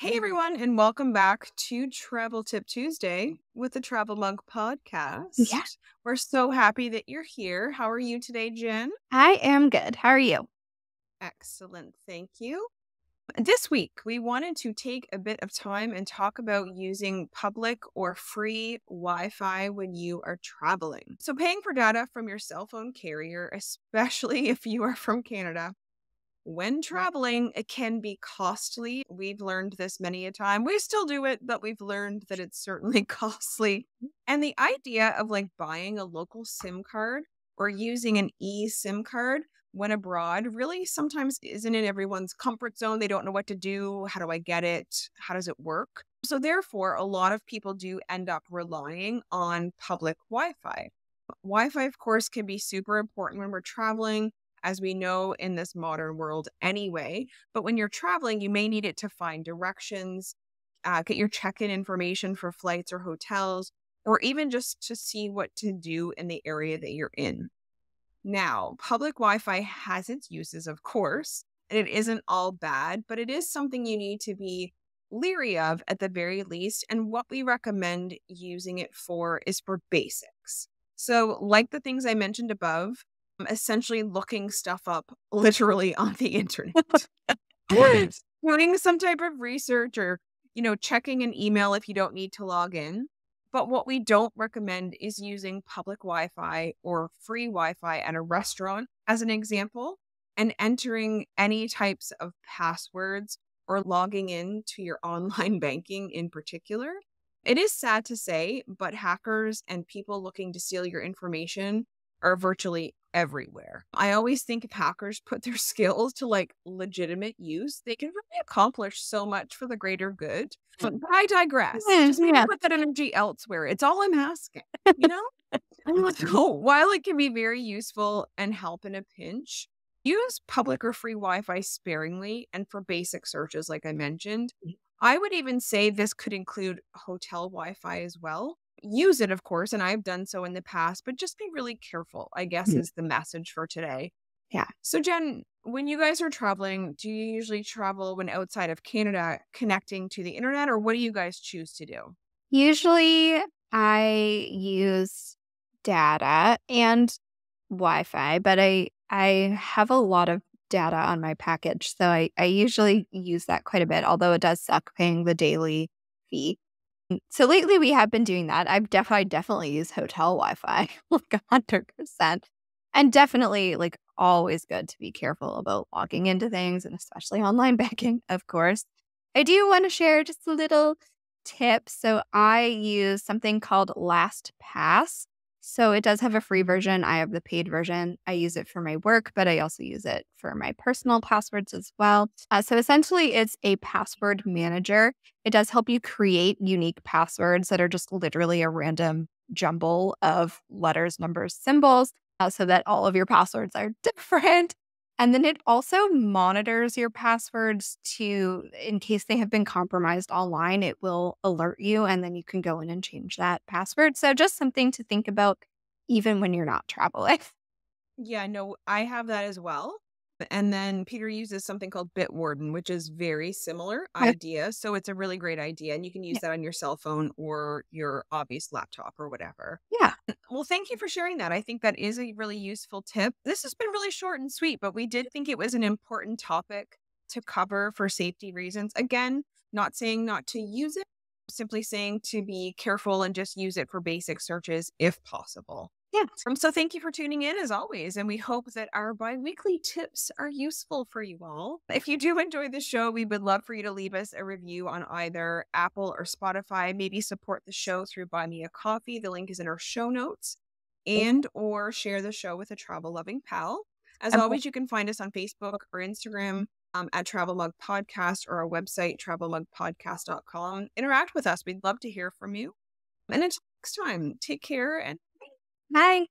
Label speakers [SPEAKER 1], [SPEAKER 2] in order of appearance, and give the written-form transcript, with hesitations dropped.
[SPEAKER 1] Hey everyone, and welcome back to Travel Tip Tuesday with the Travel Mug
[SPEAKER 2] Yeah,
[SPEAKER 1] Podcast. We're so happy that you're here. How are you today, Jen?
[SPEAKER 2] I am good. How are you?
[SPEAKER 1] Excellent, thank you. This week, we wanted to take a bit of time and talk about using public or free Wi Fi when you are traveling. So, paying for data from your cell phone carrier, especially if you are from Canada, when traveling, it can be costly. We've learned this many a time. We still do it, but we've learned that it's certainly costly. And the idea of buying a local SIM card or using an eSIM card when abroad really sometimes isn't in everyone's comfort zone. They don't know what to do. How do I get it? How does it work? So, therefore, a lot of people do end up relying on public Wi Fi. Wi Fi, of course, can be super important when we're traveling, as we know in this modern world anyway. But when you're traveling, you may need it to find directions, get your check in information for flights or hotels, or even just to see what to do in the area that you're in. Now, public Wi Fi has its uses, of course, and it isn't all bad, but it is something you need to be leery of at the very least. And what we recommend using it for is for basics. So, like the things I mentioned above, essentially looking stuff up literally on the internet, doing some type of research or, checking an email if you don't need to log in. But what we don't recommend is using public Wi Fi or free Wi Fi at a restaurant, as an example, and entering any types of passwords or logging in to your online banking in particular. It is sad to say, but hackers and people looking to steal your information are virtually everywhere. I always think if hackers put their skills to legitimate use, they can really accomplish so much for the greater good. But I digress. Just maybe
[SPEAKER 2] Yeah.
[SPEAKER 1] put that energy elsewhere. It's all I'm asking, you know? So while it can be very useful and help in a pinch, use public or free Wi Fi sparingly and for basic searches, like I mentioned. I would even say this could include hotel Wi Fi as well. Use it, of course, and I've done so in the past, but just be really careful, I guess,
[SPEAKER 2] Mm.
[SPEAKER 1] is the message for today.
[SPEAKER 2] Yeah.
[SPEAKER 1] So, Jen, when you guys are traveling, do you usually travel when outside of Canada connecting to the internet, or what do you guys choose to do?
[SPEAKER 2] Usually I use data and Wi-Fi, but I have a lot of data on my package. So I usually use that quite a bit, although it does suck paying the daily fee. So lately we have been doing that. I definitely use hotel Wi-Fi like 100%. And definitely always good to be careful about logging into things and especially online banking, of course. I do want to share just a little tip. So I use something called LastPass. So it does have a free version. I have the paid version. I use it for my work, but I also use it for my personal passwords as well. So essentially, it's a password manager. It does help you create unique passwords that are just literally a random jumble of letters, numbers, symbols, so that all of your passwords are different. And then it also monitors your passwords in case they have been compromised online, it will alert you and then you can go in and change that password. So just something to think about even when you're not traveling.
[SPEAKER 1] Yeah, no, I have that as well. And then Peter uses something called Bitwarden, which is very similar idea. So it's a really great idea. And you can use
[SPEAKER 2] Yeah.
[SPEAKER 1] that on your cell phone or your obvious laptop or whatever.
[SPEAKER 2] Yeah.
[SPEAKER 1] Well, thank you for sharing that. I think that is a really useful tip. This has been really short and sweet, but we did think it was an important topic to cover for safety reasons. Again, not saying not to use it, simply saying to be careful and just use it for basic searches if possible.
[SPEAKER 2] Yeah.
[SPEAKER 1] So thank you for tuning in as always, and we hope that our bi-weekly tips are useful for you all. If you do enjoy the show, we would love for you to leave us a review on either Apple or Spotify. Maybe support the show through Buy Me a Coffee. The link is in our show notes. And or share the show with a travel-loving pal. As always, you can find us on Facebook or Instagram at Travel Mug Podcast or our website, travelmugpodcast.com. Interact with us. We'd love to hear from you. And until next time, take care and
[SPEAKER 2] Bye.